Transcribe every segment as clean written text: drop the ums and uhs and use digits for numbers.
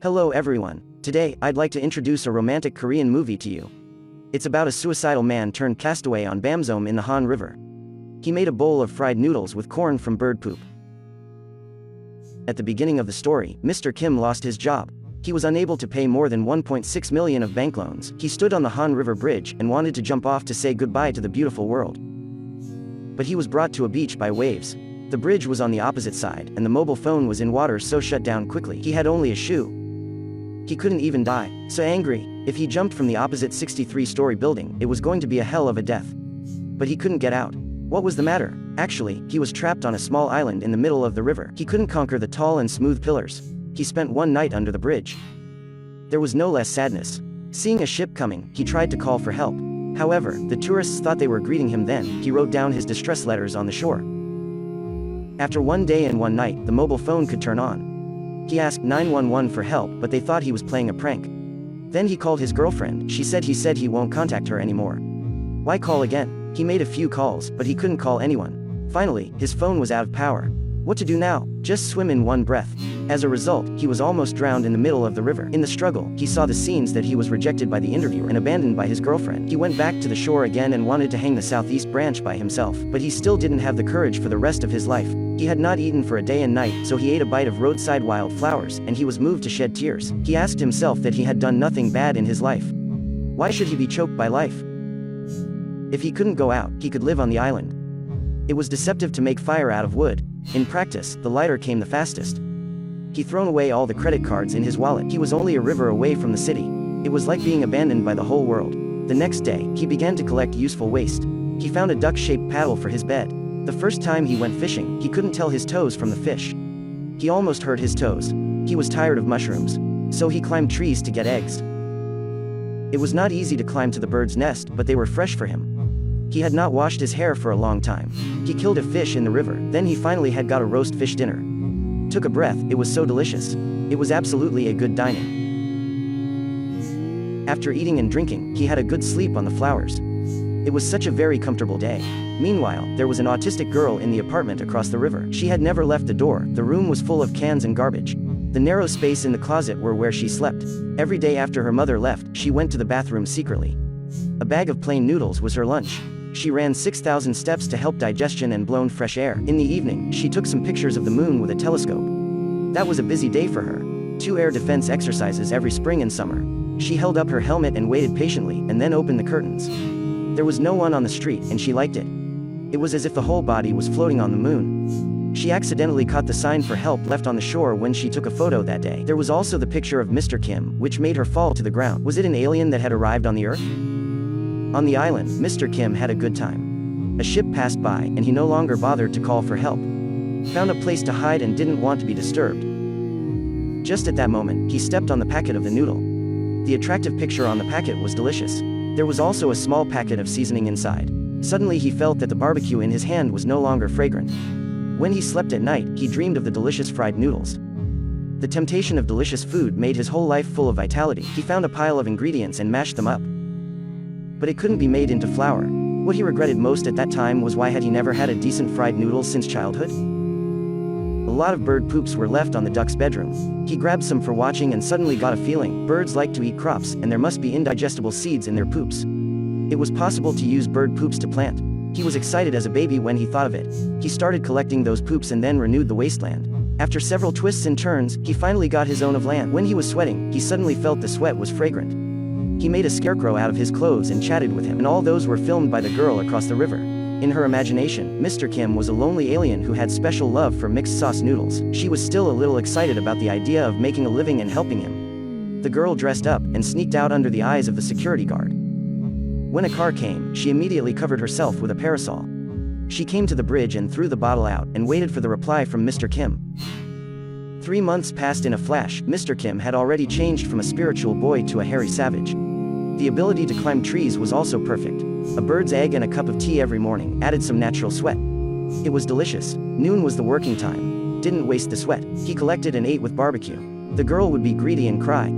Hello everyone. Today, I'd like to introduce a romantic Korean movie to you. It's about a suicidal man turned castaway on Bamseom in the Han River. He made a bowl of fried noodles with corn from bird poop. At the beginning of the story, Mr. Kim lost his job. He was unable to pay more than 1.6 million of bank loans. He stood on the Han River Bridge and wanted to jump off to say goodbye to the beautiful world. But he was brought to a beach by waves. The bridge was on the opposite side, and the mobile phone was in water, so shut down quickly. He had only a shoe. He couldn't even die. So angry, if he jumped from the opposite 63-story building, it was going to be a hell of a death. But he couldn't get out. What was the matter? Actually, he was trapped on a small island in the middle of the river. He couldn't conquer the tall and smooth pillars. He spent one night under the bridge. There was no less sadness. Seeing a ship coming, he tried to call for help. However, the tourists thought they were greeting him. Then he wrote down his distress letters on the shore. After one day and one night, the mobile phone could turn on. He asked 911 for help, but they thought he was playing a prank. Then he called his girlfriend. She said he won't contact her anymore. Why call again? He made a few calls, but he couldn't call anyone. Finally, his phone was out of power. What to do now? Just swim in one breath. As a result, he was almost drowned in the middle of the river. In the struggle, he saw the scenes that he was rejected by the interviewer and abandoned by his girlfriend. He went back to the shore again and wanted to hang the southeast branch by himself, but he still didn't have the courage for the rest of his life. He had not eaten for a day and night, so he ate a bite of roadside wildflowers, and he was moved to shed tears. He asked himself that he had done nothing bad in his life. Why should he be choked by life? If he couldn't go out, he could live on the island. It was deceptive to make fire out of wood. In practice, the lighter came the fastest. He'd thrown away all the credit cards in his wallet. He was only a river away from the city. It was like being abandoned by the whole world. The next day, he began to collect useful waste. He found a duck-shaped paddle for his bed. The first time he went fishing, he couldn't tell his toes from the fish. He almost hurt his toes. He was tired of mushrooms. So he climbed trees to get eggs. It was not easy to climb to the bird's nest, but they were fresh for him. He had not washed his hair for a long time. He killed a fish in the river. Then he finally had got a roast fish dinner. Took a breath, it was so delicious. It was absolutely a good dining. After eating and drinking, he had a good sleep on the flowers. It was such a very comfortable day. Meanwhile, there was an autistic girl in the apartment across the river. She had never left the door. The room was full of cans and garbage. The narrow space in the closet were where she slept. Every day after her mother left, she went to the bathroom secretly. A bag of plain noodles was her lunch. She ran 6,000 steps to help digestion and blown fresh air. In the evening, she took some pictures of the moon with a telescope. That was a busy day for her. 2 air defense exercises every spring and summer. She held up her helmet and waited patiently, and then opened the curtains. There was no one on the street, and she liked it. It was as if the whole body was floating on the moon. She accidentally caught the sign for help left on the shore when she took a photo that day. There was also the picture of Mr. Kim, which made her fall to the ground. Was it an alien that had arrived on the Earth? On the island, Mr. Kim had a good time. A ship passed by, and he no longer bothered to call for help. Found a place to hide and didn't want to be disturbed. Just at that moment, he stepped on the packet of the noodle. The attractive picture on the packet was delicious. There was also a small packet of seasoning inside. Suddenly he felt that the barbecue in his hand was no longer fragrant. When he slept at night, he dreamed of the delicious fried noodles. The temptation of delicious food made his whole life full of vitality. He found a pile of ingredients and mashed them up. But it couldn't be made into flour. What he regretted most at that time was why had he never had a decent fried noodle since childhood? A lot of bird poops were left on the duck's bedroom. He grabbed some for watching and suddenly got a feeling. Birds like to eat crops, and there must be indigestible seeds in their poops. It was possible to use bird poops to plant. He was excited as a baby when he thought of it. He started collecting those poops and then renewed the wasteland. After several twists and turns, he finally got his own of land. When he was sweating, he suddenly felt the sweat was fragrant. He made a scarecrow out of his clothes and chatted with him, and all those were filmed by the girl across the river. In her imagination, Mr. Kim was a lonely alien who had special love for mixed sauce noodles. She was still a little excited about the idea of making a living and helping him. The girl dressed up and sneaked out under the eyes of the security guard. When a car came, she immediately covered herself with a parasol. She came to the bridge and threw the bottle out and waited for the reply from Mr. Kim. 3 months passed in a flash. Mr. Kim had already changed from a spiritual boy to a hairy savage. The ability to climb trees was also perfect. A bird's egg and a cup of tea every morning added some natural sweat. It was delicious. Noon was the working time. Didn't waste the sweat. He collected and ate with barbecue. The girl would be greedy and cry.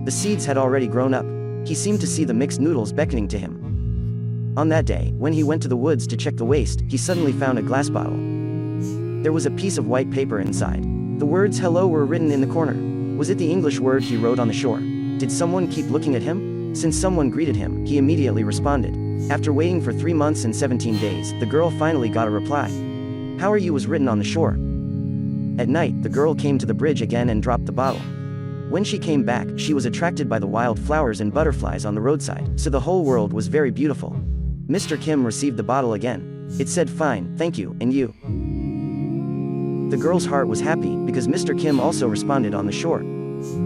The seeds had already grown up. He seemed to see the mixed noodles beckoning to him. On that day, when he went to the woods to check the waste, he suddenly found a glass bottle. There was a piece of white paper inside. The words hello were written in the corner. Was it the English word he wrote on the shore? Did someone keep looking at him? Since someone greeted him, he immediately responded. After waiting for 3 months and 17 days, the girl finally got a reply. How are you was written on the shore. At night, the girl came to the bridge again and dropped the bottle. When she came back, she was attracted by the wild flowers and butterflies on the roadside, so the whole world was very beautiful. Mr. Kim received the bottle again. It said fine, thank you, and you? The girl's heart was happy, because Mr. Kim also responded on the shore.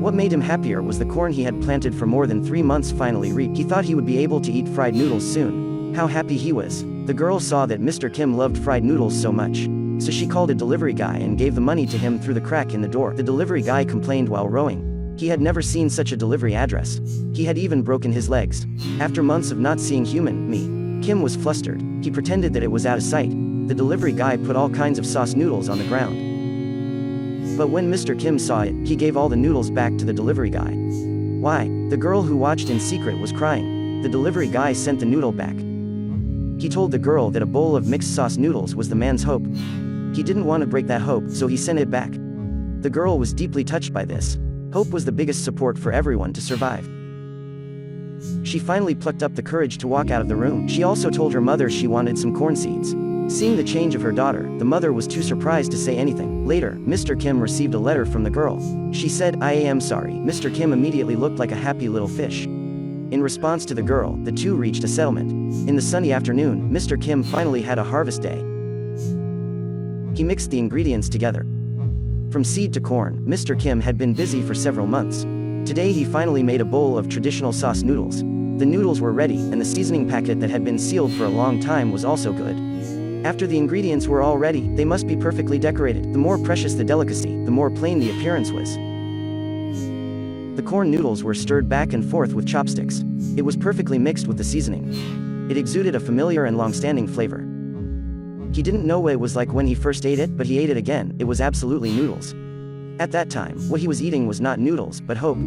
What made him happier was the corn he had planted for more than 3 months finally reaped. He thought he would be able to eat fried noodles soon. How happy he was. The girl saw that Mr. Kim loved fried noodles so much. So she called a delivery guy and gave the money to him through the crack in the door. The delivery guy complained while rowing. He had never seen such a delivery address. He had even broken his legs. After months of not seeing me, Kim was flustered. He pretended that it was out of sight. The delivery guy put all kinds of sauce noodles on the ground. But when Mr. Kim saw it, he gave all the noodles back to the delivery guy. Why? The girl who watched in secret was crying. The delivery guy sent the noodle back. He told the girl that a bowl of mixed sauce noodles was the man's hope. He didn't want to break that hope, so he sent it back. The girl was deeply touched by this. Hope was the biggest support for everyone to survive. She finally plucked up the courage to walk out of the room. She also told her mother she wanted some corn seeds. Seeing the change of her daughter, the mother was too surprised to say anything. Later, Mr. Kim received a letter from the girl. She said, I am sorry. Mr. Kim immediately looked like a happy little fish. In response to the girl, the two reached a settlement. In the sunny afternoon, Mr. Kim finally had a harvest day. He mixed the ingredients together. From seed to corn, Mr. Kim had been busy for several months. Today he finally made a bowl of traditional sauce noodles. The noodles were ready, and the seasoning packet that had been sealed for a long time was also good. After the ingredients were all ready, they must be perfectly decorated. The more precious the delicacy, the more plain the appearance was. The corn noodles were stirred back and forth with chopsticks. It was perfectly mixed with the seasoning. It exuded a familiar and long-standing flavor. He didn't know what it was like when he first ate it, but he ate it again. It was absolutely noodles. At that time, what he was eating was not noodles, but hope.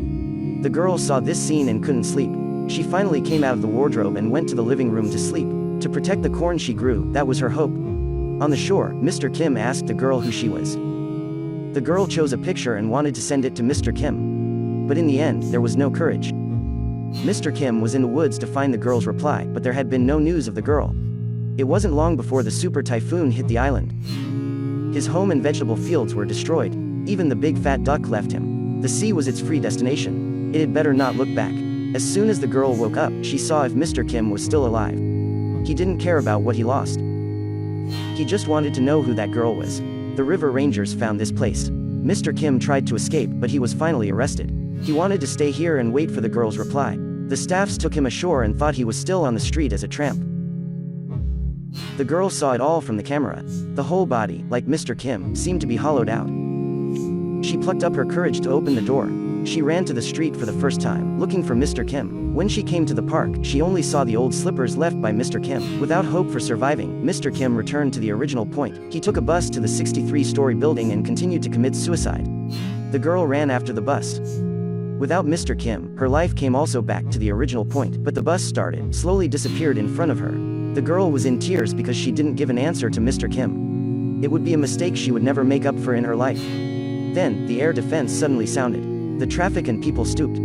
The girl saw this scene and couldn't sleep. She finally came out of the wardrobe and went to the living room to sleep. To protect the corn she grew, that was her hope. On the shore, Mr. Kim asked the girl who she was. The girl chose a picture and wanted to send it to Mr. Kim. But in the end, there was no courage. Mr. Kim was in the woods to find the girl's reply, but there had been no news of the girl. It wasn't long before the super typhoon hit the island. His home and vegetable fields were destroyed. Even the big fat duck left him. The sea was its free destination. It had better not look back. As soon as the girl woke up, she saw if Mr. Kim was still alive. He didn't care about what he lost. He just wanted to know who that girl was. The river rangers found this place. Mr. Kim tried to escape, but he was finally arrested. He wanted to stay here and wait for the girl's reply. The staffs took him ashore and thought he was still on the street as a tramp. The girl saw it all from the camera. The whole body, like Mr. Kim, seemed to be hollowed out. She plucked up her courage to open the door. She ran to the street for the first time, looking for Mr. Kim. When she came to the park, she only saw the old slippers left by Mr. Kim. Without hope for surviving, Mr. Kim returned to the original point. He took a bus to the 63-story building and continued to commit suicide. The girl ran after the bus. Without Mr. Kim, her life came also back to the original point, but the bus started, slowly disappeared in front of her. The girl was in tears because she didn't give an answer to Mr. Kim. It would be a mistake she would never make up for in her life. Then, the air defense suddenly sounded. The traffic and people stooped.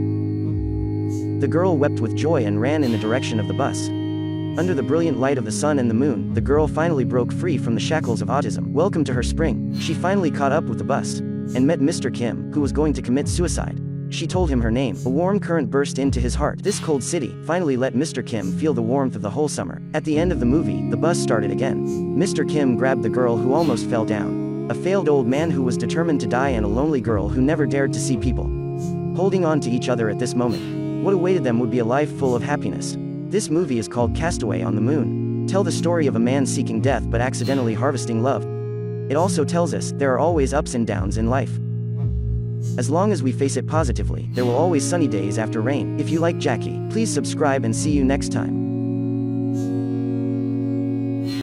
The girl wept with joy and ran in the direction of the bus. Under the brilliant light of the sun and the moon, the girl finally broke free from the shackles of autism. Welcome to her spring. She finally caught up with the bus and met Mr. Kim, who was going to commit suicide. She told him her name. A warm current burst into his heart. This cold city finally let Mr. Kim feel the warmth of the whole summer. At the end of the movie, the bus started again. Mr. Kim grabbed the girl who almost fell down. A failed old man who was determined to die and a lonely girl who never dared to see people holding on to each other at this moment. What awaited them would be a life full of happiness. This movie is called Castaway on the Moon. Tell the story of a man seeking death but accidentally harvesting love. It also tells us there are always ups and downs in life. As long as we face it positively, there will always sunny days after rain. If you like Jackie, please subscribe and see you next time.